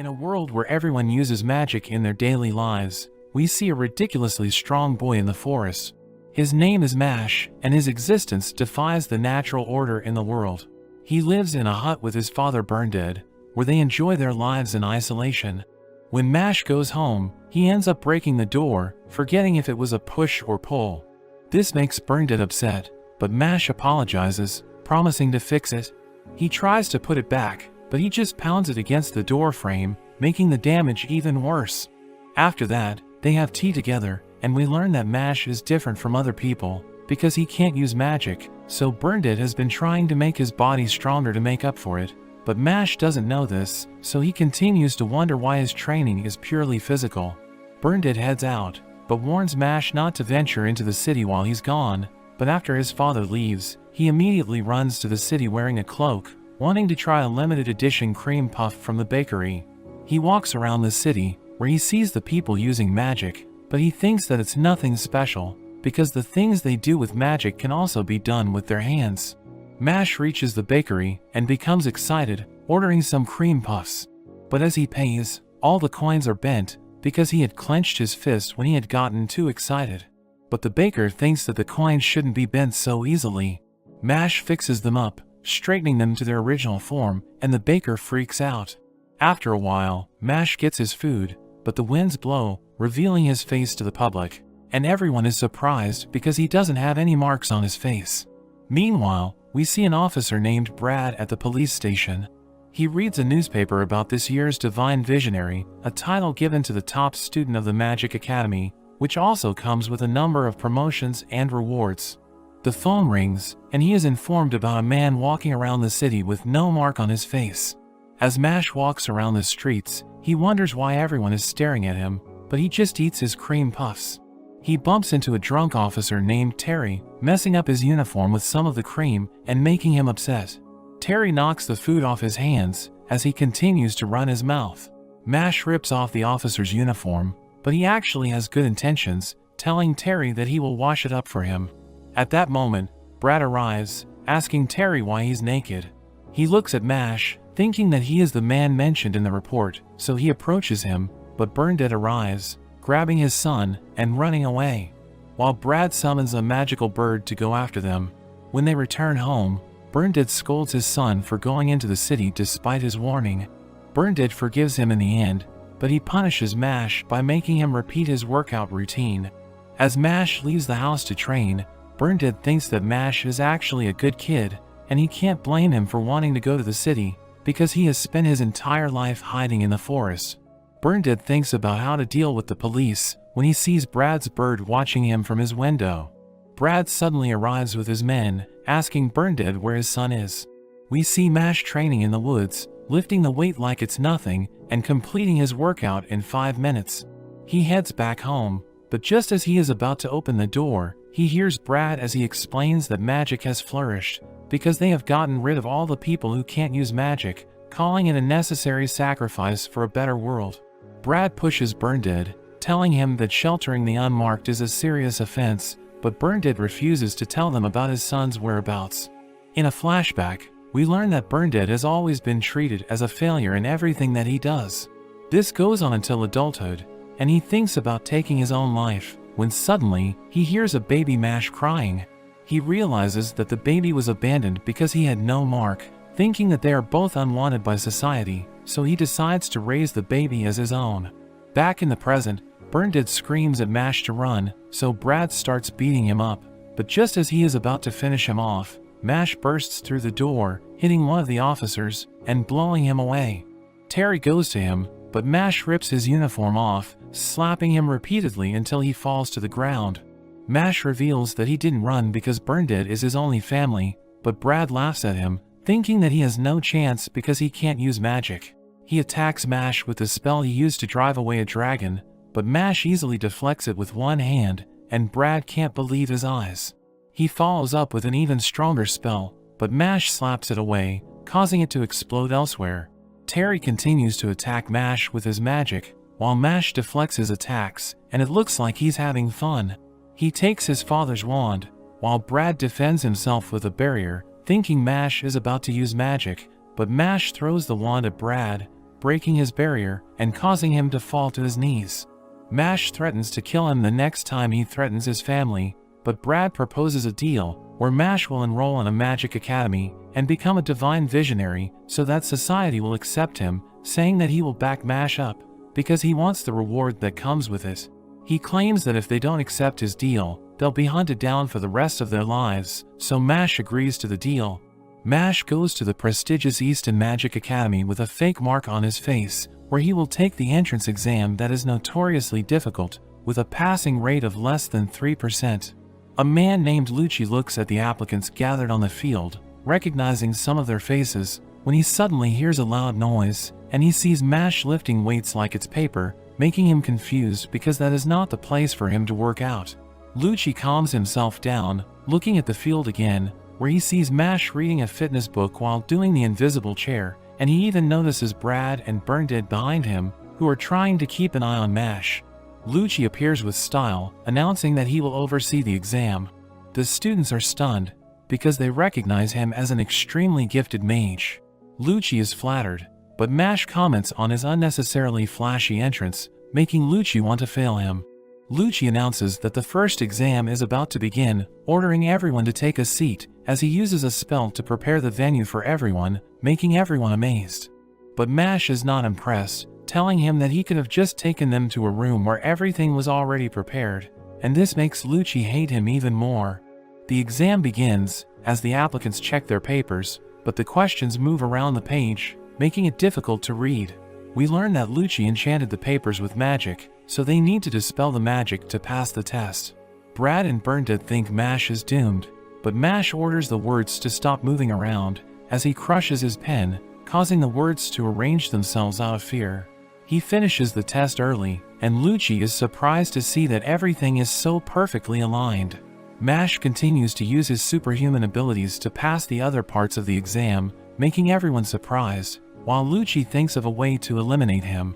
In a world where everyone uses magic in their daily lives, we see a ridiculously strong boy in the forest. His name is Mashle, and his existence defies the natural order in the world. He lives in a hut with his father Burnedead, where they enjoy their lives in isolation. When Mashle goes home, he ends up breaking the door, forgetting if it was a push or pull. This makes Burnedead upset, but Mashle apologizes, promising to fix it. He tries to put it back, but he just pounds it against the door frame, making the damage even worse. After that, they have tea together, and we learn that Mashle is different from other people, because he can't use magic, so Burnedead has been trying to make his body stronger to make up for it. But Mashle doesn't know this, so he continues to wonder why his training is purely physical. Burnedead heads out, but warns Mashle not to venture into the city while he's gone, but after his father leaves, he immediately runs to the city wearing a cloak, wanting to try a limited edition cream puff from the bakery. He walks around the city, where he sees the people using magic, but he thinks that it's nothing special, because the things they do with magic can also be done with their hands. Mashle reaches the bakery and becomes excited, ordering some cream puffs. But as he pays, all the coins are bent, because he had clenched his fist when he had gotten too excited. But the baker thinks that the coins shouldn't be bent so easily. Mashle fixes them up, straightening them to their original form, and the baker freaks out. After a while, Mashle gets his food, but the winds blow, revealing his face to the public, and everyone is surprised because he doesn't have any marks on his face. Meanwhile, we see an officer named Brad at the police station. He reads a newspaper about this year's Divine Visionary, a title given to the top student of the Magic Academy, which also comes with a number of promotions and rewards. The phone rings, and he is informed about a man walking around the city with no mark on his face. As Mashle walks around the streets, he wonders why everyone is staring at him, but he just eats his cream puffs. He bumps into a drunk officer named Terry, messing up his uniform with some of the cream and making him upset. Terry knocks the food off his hands as he continues to run his mouth. Mashle rips off the officer's uniform, but he actually has good intentions, telling Terry that he will wash it up for him. At that moment, Brad arrives, asking Terry why he's naked. He looks at Mashle, thinking that he is the man mentioned in the report, so he approaches him, but Burnedead arrives, grabbing his son and running away, while Brad summons a magical bird to go after them. When they return home, Burnedead scolds his son for going into the city despite his warning. Burnedead forgives him in the end, but he punishes Mashle by making him repeat his workout routine. As Mashle leaves the house to train, Burnedead thinks that Mashle is actually a good kid, and he can't blame him for wanting to go to the city, because he has spent his entire life hiding in the forest. Burnedead thinks about how to deal with the police when he sees Brad's bird watching him from his window. Brad suddenly arrives with his men, asking Burnedead where his son is. We see Mashle training in the woods, lifting the weight like it's nothing, and completing his workout in 5 minutes. He heads back home, but just as he is about to open the door, he hears Brad as he explains that magic has flourished, because they have gotten rid of all the people who can't use magic, calling it a necessary sacrifice for a better world. Brad pushes Burnedead, telling him that sheltering the unmarked is a serious offense, but Burnedead refuses to tell them about his son's whereabouts. In a flashback, we learn that Burnedead has always been treated as a failure in everything that he does. This goes on until adulthood, and he thinks about taking his own life, when suddenly, he hears a baby Mashle crying. He realizes that the baby was abandoned because he had no mark, thinking that they are both unwanted by society, so he decides to raise the baby as his own. Back in the present, Burnedead screams at Mashle to run, so Brad starts beating him up, but just as he is about to finish him off, Mashle bursts through the door, hitting one of the officers, and blowing him away. Terry goes to him, but Mashle rips his uniform off, slapping him repeatedly until he falls to the ground. Mashle reveals that he didn't run because Burnedead is his only family, but Brad laughs at him, thinking that he has no chance because he can't use magic. He attacks Mashle with the spell he used to drive away a dragon, but Mashle easily deflects it with one hand, and Brad can't believe his eyes. He follows up with an even stronger spell, but Mashle slaps it away, causing it to explode elsewhere. Terry continues to attack Mashle with his magic, while Mashle deflects his attacks, and it looks like he's having fun. He takes his father's wand, while Brad defends himself with a barrier, thinking Mashle is about to use magic, but Mashle throws the wand at Brad, breaking his barrier and causing him to fall to his knees. Mash threatens to kill him the next time he threatens his family, but Brad proposes a deal where Mash will enroll in a magic academy and become a divine visionary so that society will accept him, saying that he will back Mash up because he wants the reward that comes with it. He claims that if they don't accept his deal, they'll be hunted down for the rest of their lives, so Mash agrees to the deal. Mash goes to the prestigious Easton Magic Academy with a fake mark on his face, where he will take the entrance exam that is notoriously difficult, with a passing rate of less than 3%. A man named Lucci looks at the applicants gathered on the field, recognizing some of their faces, when he suddenly hears a loud noise, and he sees Mash lifting weights like it's paper, making him confused because that is not the place for him to work out. Lucci calms himself down, looking at the field again, where he sees Mash reading a fitness book while doing the invisible chair, and he even notices Brad and Burnedead behind him, who are trying to keep an eye on Mash. Lucci appears with style, announcing that he will oversee the exam. The students are stunned, because they recognize him as an extremely gifted mage. Lucci is flattered, but Mash comments on his unnecessarily flashy entrance, making Lucci want to fail him. Lucci announces that the first exam is about to begin, ordering everyone to take a seat, as he uses a spell to prepare the venue for everyone, making everyone amazed. But Mash is not impressed, telling him that he could have just taken them to a room where everything was already prepared, and this makes Lucci hate him even more. The exam begins, as the applicants check their papers, but the questions move around the page, making it difficult to read. We learn that Lucci enchanted the papers with magic, so they need to dispel the magic to pass the test. Brad and Burnedead think Mash is doomed, but Mash orders the words to stop moving around, as he crushes his pen, causing the words to arrange themselves out of fear. He finishes the test early, and Lucci is surprised to see that everything is so perfectly aligned. Mash continues to use his superhuman abilities to pass the other parts of the exam, making everyone surprised, while Lucci thinks of a way to eliminate him.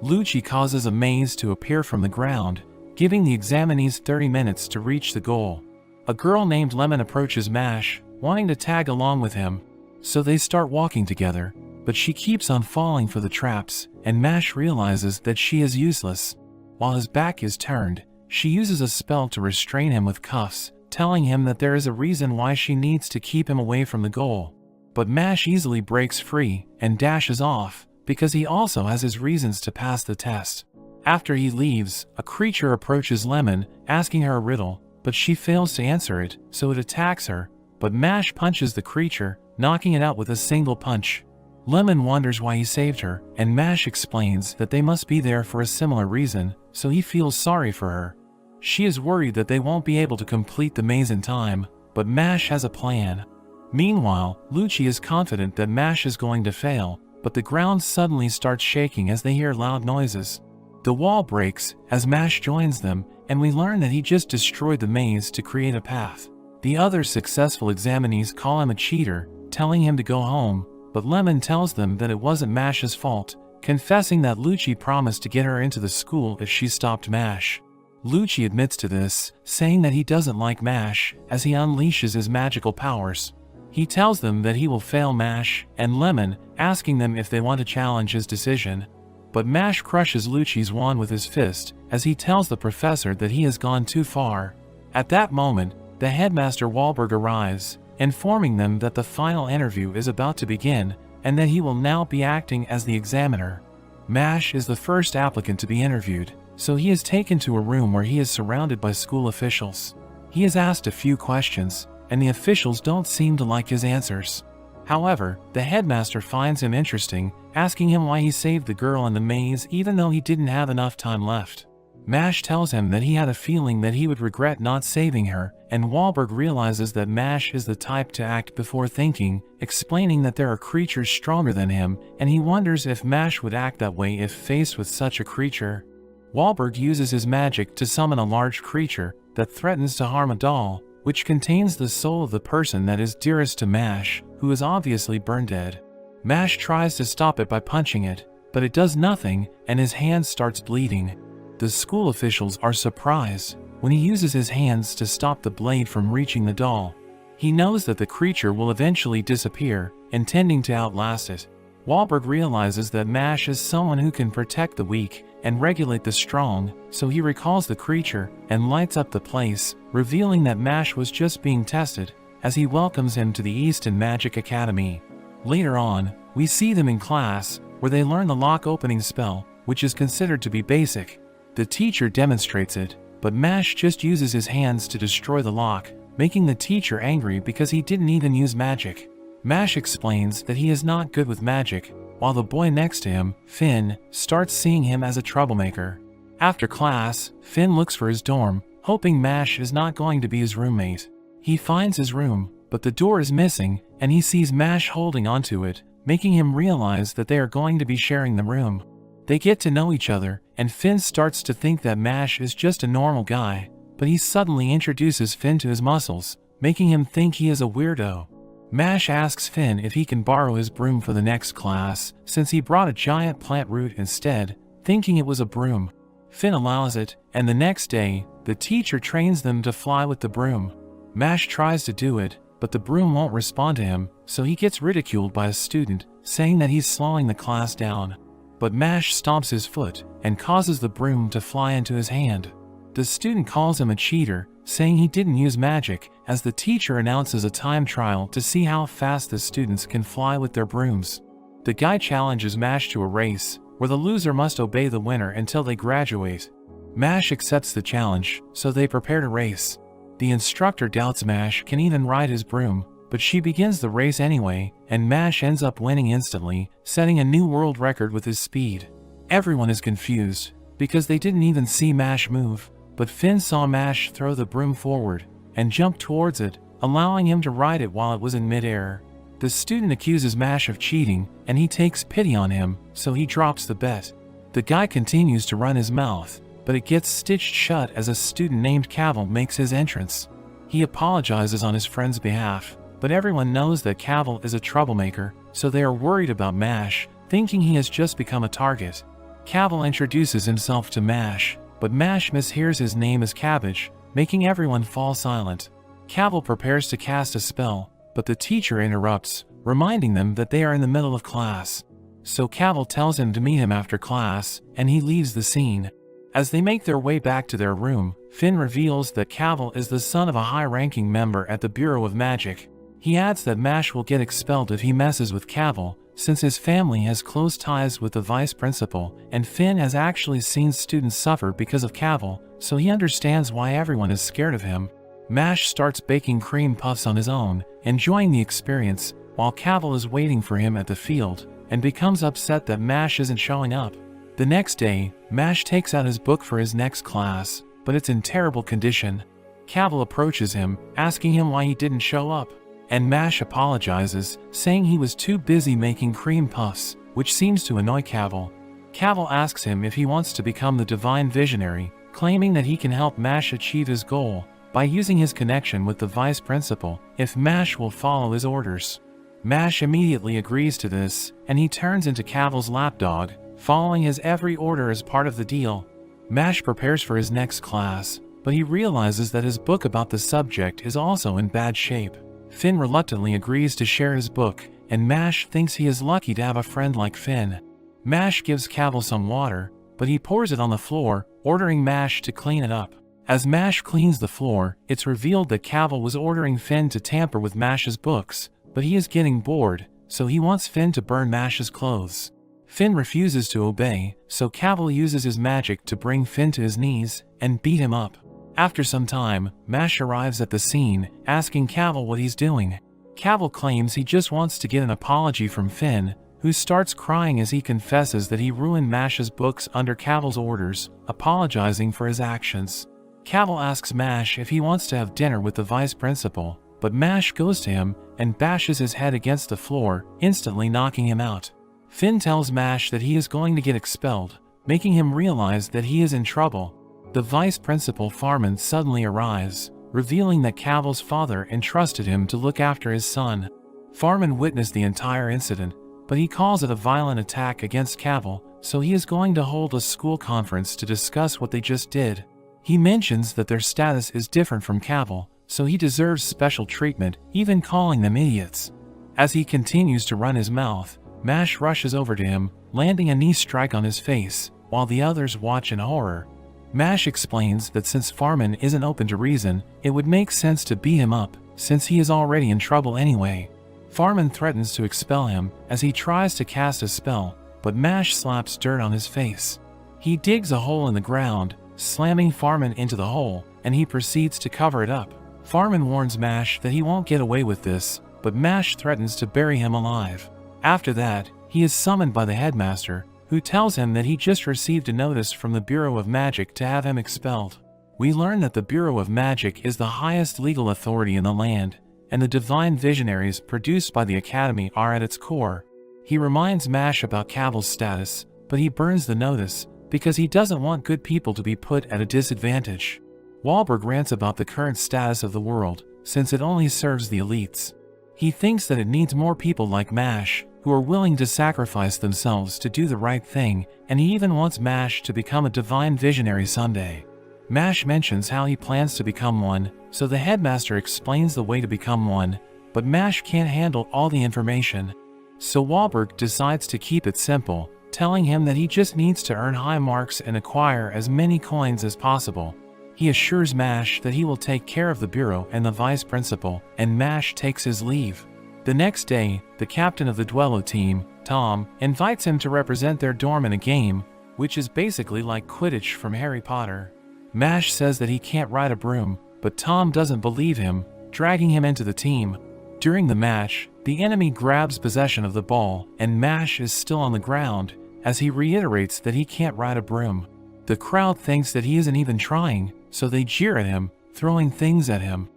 Lucci causes a maze to appear from the ground, giving the examinees 30 minutes to reach the goal. A girl named Lemon approaches Mash, wanting to tag along with him, so they start walking together, but she keeps on falling for the traps, and Mash realizes that she is useless. While his back is turned, she uses a spell to restrain him with cuffs, telling him that there is a reason why she needs to keep him away from the goal. But Mash easily breaks free and dashes off, because he also has his reasons to pass the test. After he leaves, a creature approaches Lemon, asking her a riddle, but she fails to answer it, so it attacks her, but Mash punches the creature, knocking it out with a single punch. Lemon wonders why he saved her, and Mash explains that they must be there for a similar reason, so he feels sorry for her. She is worried that they won't be able to complete the maze in time, but Mash has a plan. Meanwhile, Lucci is confident that Mash is going to fail, but the ground suddenly starts shaking as they hear loud noises. The wall breaks as Mash joins them, and we learn that he just destroyed the maze to create a path. The other successful examinees call him a cheater, telling him to go home, but Lemon tells them that it wasn't Mash's fault, confessing that Lucci promised to get her into the school if she stopped Mash. Lucci admits to this, saying that he doesn't like Mash as he unleashes his magical powers. He tells them that he will fail Mash and Lemon, asking them if they want to challenge his decision. But Mash crushes Lucci's wand with his fist as he tells the professor that he has gone too far. At that moment, the headmaster Wahlberg arrives, informing them that the final interview is about to begin and that he will now be acting as the examiner. Mash is the first applicant to be interviewed, so he is taken to a room where he is surrounded by school officials. He is asked a few questions, and the officials don't seem to like his answers. However, the headmaster finds him interesting, asking him why he saved the girl in the maze even though he didn't have enough time left. Mash tells him that he had a feeling that he would regret not saving her, and Wahlberg realizes that Mash is the type to act before thinking, explaining that there are creatures stronger than him, and he wonders if Mash would act that way if faced with such a creature. Wahlberg uses his magic to summon a large creature that threatens to harm a doll, which contains the soul of the person that is dearest to Mash, who is obviously Burnedead. Mash tries to stop it by punching it, but it does nothing, and his hand starts bleeding. The school officials are surprised when he uses his hands to stop the blade from reaching the doll. He knows that the creature will eventually disappear, intending to outlast it. Wahlberg realizes that Mash is someone who can protect the weak and regulate the strong, so he recalls the creature and lights up the place, revealing that Mash was just being tested, as he welcomes him to the Easton Magic Academy. Later on, we see them in class, where they learn the lock opening spell, which is considered to be basic. The teacher demonstrates it, but Mash just uses his hands to destroy the lock, making the teacher angry because he didn't even use magic. Mash explains that he is not good with magic, while the boy next to him, Finn, starts seeing him as a troublemaker. After class, Finn looks for his dorm, hoping Mash is not going to be his roommate. He finds his room, but the door is missing, and he sees Mash holding onto it, making him realize that they are going to be sharing the room. They get to know each other, and Finn starts to think that Mash is just a normal guy, but he suddenly introduces Finn to his muscles, making him think he is a weirdo. Mash asks Finn if he can borrow his broom for the next class, since he brought a giant plant root instead, thinking it was a broom. Finn allows it, and the next day, the teacher trains them to fly with the broom. Mash tries to do it, but the broom won't respond to him, so he gets ridiculed by a student, saying that he's slowing the class down. But Mash stomps his foot, and causes the broom to fly into his hand. The student calls him a cheater, saying he didn't use magic, as the teacher announces a time trial to see how fast the students can fly with their brooms. The guy challenges Mash to a race, where the loser must obey the winner until they graduate. Mash accepts the challenge, so they prepare to race. The instructor doubts Mash can even ride his broom, but she begins the race anyway, and Mash ends up winning instantly, setting a new world record with his speed. Everyone is confused, because they didn't even see Mash move, but Finn saw Mash throw the broom forward, and jump towards it, allowing him to ride it while it was in midair. The student accuses Mash of cheating, and he takes pity on him, so he drops the bet. The guy continues to run his mouth, but it gets stitched shut as a student named Cavill makes his entrance. He apologizes on his friend's behalf, but everyone knows that Cavill is a troublemaker, so they are worried about Mash, thinking he has just become a target. Cavill introduces himself to Mash, but Mash mishears his name as Cabbage, making everyone fall silent. Cavill prepares to cast a spell, but the teacher interrupts, reminding them that they are in the middle of class. So Cavill tells him to meet him after class, and he leaves the scene. As they make their way back to their room, Finn reveals that Cavill is the son of a high-ranking member at the Bureau of Magic. He adds that Mash will get expelled if he messes with Cavill, since his family has close ties with the vice principal, and Finn has actually seen students suffer because of Cavill, so he understands why everyone is scared of him. Mash starts baking cream puffs on his own, enjoying the experience, while Cavill is waiting for him at the field, and becomes upset that Mash isn't showing up. The next day, Mash takes out his book for his next class, but it's in terrible condition. Cavill approaches him, asking him why he didn't show up, and Mash apologizes, saying he was too busy making cream puffs, which seems to annoy Cavill. Cavill asks him if he wants to become the Divine Visionary, claiming that he can help Mash achieve his goal by using his connection with the vice principal if Mash will follow his orders. Mash immediately agrees to this, and he turns into Cavill's lapdog, following his every order as part of the deal. Mash prepares for his next class, but he realizes that his book about the subject is also in bad shape. Finn reluctantly agrees to share his book, and Mash thinks he is lucky to have a friend like Finn. Mash gives Cavill some water, but he pours it on the floor, ordering Mash to clean it up. As Mash cleans the floor, it's revealed that Cavill was ordering Finn to tamper with Mash's books, but he is getting bored, so he wants Finn to burn Mash's clothes. Finn refuses to obey, so Cavill uses his magic to bring Finn to his knees and beat him up. After some time, Mash arrives at the scene, asking Cavill what he's doing. Cavill claims he just wants to get an apology from Finn, who starts crying as he confesses that he ruined Mash's books under Cavill's orders, apologizing for his actions. Cavill asks Mash if he wants to have dinner with the vice principal, but Mash goes to him and bashes his head against the floor, instantly knocking him out. Finn tells Mash that he is going to get expelled, making him realize that he is in trouble. The vice principal Farman suddenly arrives, revealing that Cavill's father entrusted him to look after his son. Farman witnessed the entire incident, but he calls it a violent attack against Cavill, so he is going to hold a school conference to discuss what they just did. He mentions that their status is different from Cavill, so he deserves special treatment, even calling them idiots. As he continues to run his mouth, Mash rushes over to him, landing a knee strike on his face, while the others watch in horror. Mash explains that since Farman isn't open to reason, it would make sense to beat him up, since he is already in trouble anyway. Farman threatens to expel him as he tries to cast a spell, but Mash slaps dirt on his face. He digs a hole in the ground, slamming Farman into the hole, and he proceeds to cover it up. Farman warns Mash that he won't get away with this, but Mash threatens to bury him alive. After that, he is summoned by the headmaster, who tells him that he just received a notice from the Bureau of Magic to have him expelled. We learn that the Bureau of Magic is the highest legal authority in the land, and the divine visionaries produced by the Academy are at its core. He reminds Mash about Cavil's status, but he burns the notice because he doesn't want good people to be put at a disadvantage. Wahlberg rants about the current status of the world, since it only serves the elites. He thinks that it needs more people like Mash, who are willing to sacrifice themselves to do the right thing, and he even wants Mash to become a divine visionary someday. Mash mentions how he plans to become one, so the headmaster explains the way to become one, but Mash can't handle all the information. So Wahlberg decides to keep it simple, telling him that he just needs to earn high marks and acquire as many coins as possible. He assures Mash that he will take care of the bureau and the vice principal, and Mash takes his leave. The next day, the captain of the Duello team, Tom, invites him to represent their dorm in a game, which is basically like Quidditch from Harry Potter. Mash says that he can't ride a broom, but Tom doesn't believe him, dragging him into the team. During the match, the enemy grabs possession of the ball, and Mash is still on the ground, as he reiterates that he can't ride a broom. The crowd thinks that he isn't even trying, so they jeer at him, throwing things at him.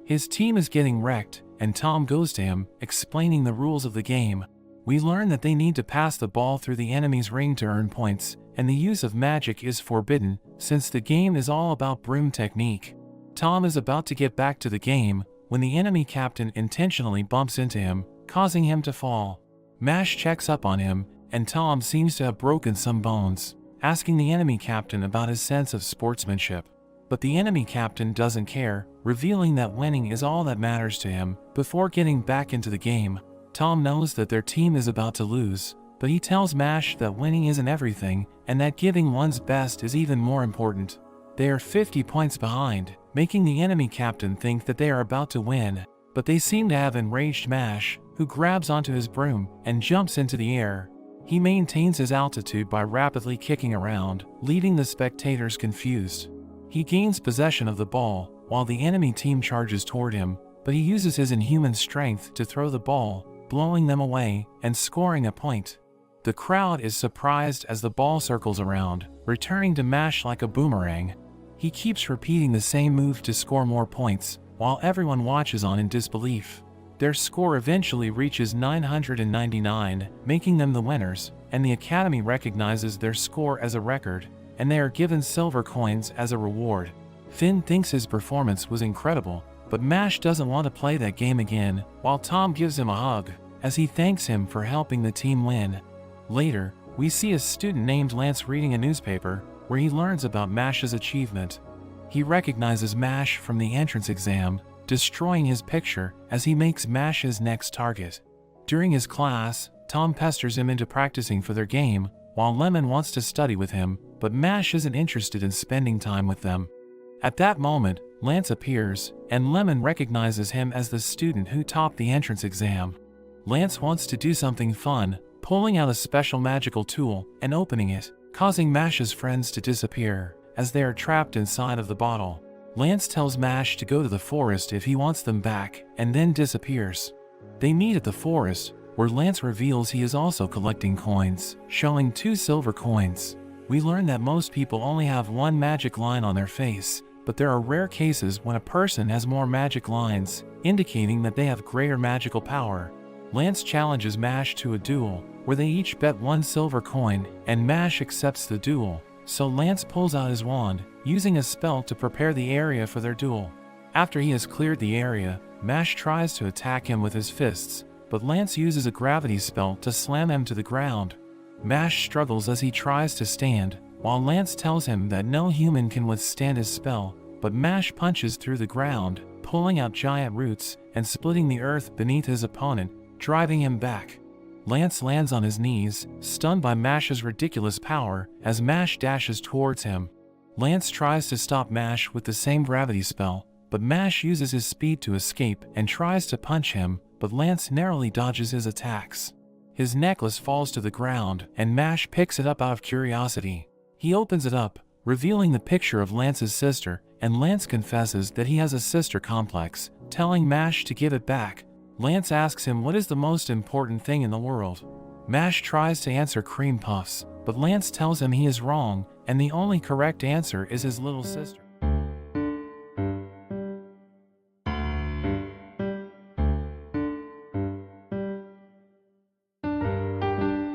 His team is getting wrecked, and Tom goes to him, explaining the rules of the game. We learn that they need to pass the ball through the enemy's ring to earn points, and the use of magic is forbidden, since the game is all about broom technique. Tom is about to get back to the game, when the enemy captain intentionally bumps into him, causing him to fall. Mash checks up on him, and Tom seems to have broken some bones, asking the enemy captain about his sense of sportsmanship. But the enemy captain doesn't care, revealing that winning is all that matters to him. Before getting back into the game, Tom knows that their team is about to lose, but he tells Mash that winning isn't everything, and that giving one's best is even more important. They are 50 points behind, making the enemy captain think that they are about to win, but they seem to have enraged Mash, who grabs onto his broom and jumps into the air. He maintains his altitude by rapidly kicking around, leaving the spectators confused. He gains possession of the ball, while the enemy team charges toward him, but he uses his inhuman strength to throw the ball, blowing them away and scoring a point. The crowd is surprised as the ball circles around, returning to Mash like a boomerang. He keeps repeating the same move to score more points, while everyone watches on in disbelief. Their score eventually reaches 999, making them the winners, and the Academy recognizes their score as a record, and they are given silver coins as a reward. Finn thinks his performance was incredible, but Mash doesn't want to play that game again, while Tom gives him a hug, as he thanks him for helping the team win. Later, we see a student named Lance reading a newspaper, where he learns about Mash's achievement. He recognizes Mash from the entrance exam, destroying his picture as he makes Mash his next target. During his class, Tom pesters him into practicing for their game, while Lemon wants to study with him, but Mash isn't interested in spending time with them. At that moment, Lance appears, and Lemon recognizes him as the student who topped the entrance exam. Lance wants to do something fun, pulling out a special magical tool and opening it, causing Mash's friends to disappear, as they are trapped inside of the bottle. Lance tells Mash to go to the forest if he wants them back, and then disappears. They meet at the forest, where Lance reveals he is also collecting coins, showing 2 silver coins. We learn that most people only have 1 magic line on their face, but there are rare cases when a person has more magic lines, indicating that they have greater magical power. Lance challenges Mash to a duel, where they each bet 1 silver coin, and Mash accepts the duel, so Lance pulls out his wand, using a spell to prepare the area for their duel. After he has cleared the area, Mash tries to attack him with his fists, but Lance uses a gravity spell to slam him to the ground. Mash struggles as he tries to stand, while Lance tells him that no human can withstand his spell, but Mash punches through the ground, pulling out giant roots and splitting the earth beneath his opponent, driving him back. Lance lands on his knees, stunned by Mashle's ridiculous power, as Mashle dashes towards him. Lance tries to stop Mashle with the same gravity spell, but Mashle uses his speed to escape and tries to punch him, but Lance narrowly dodges his attacks. His necklace falls to the ground, and Mashle picks it up out of curiosity. He opens it up, revealing the picture of Lance's sister, and Lance confesses that he has a sister complex, telling Mashle to give it back. Lance asks him what is the most important thing in the world. Mashle tries to answer cream puffs, but Lance tells him he is wrong, and the only correct answer is his little sister.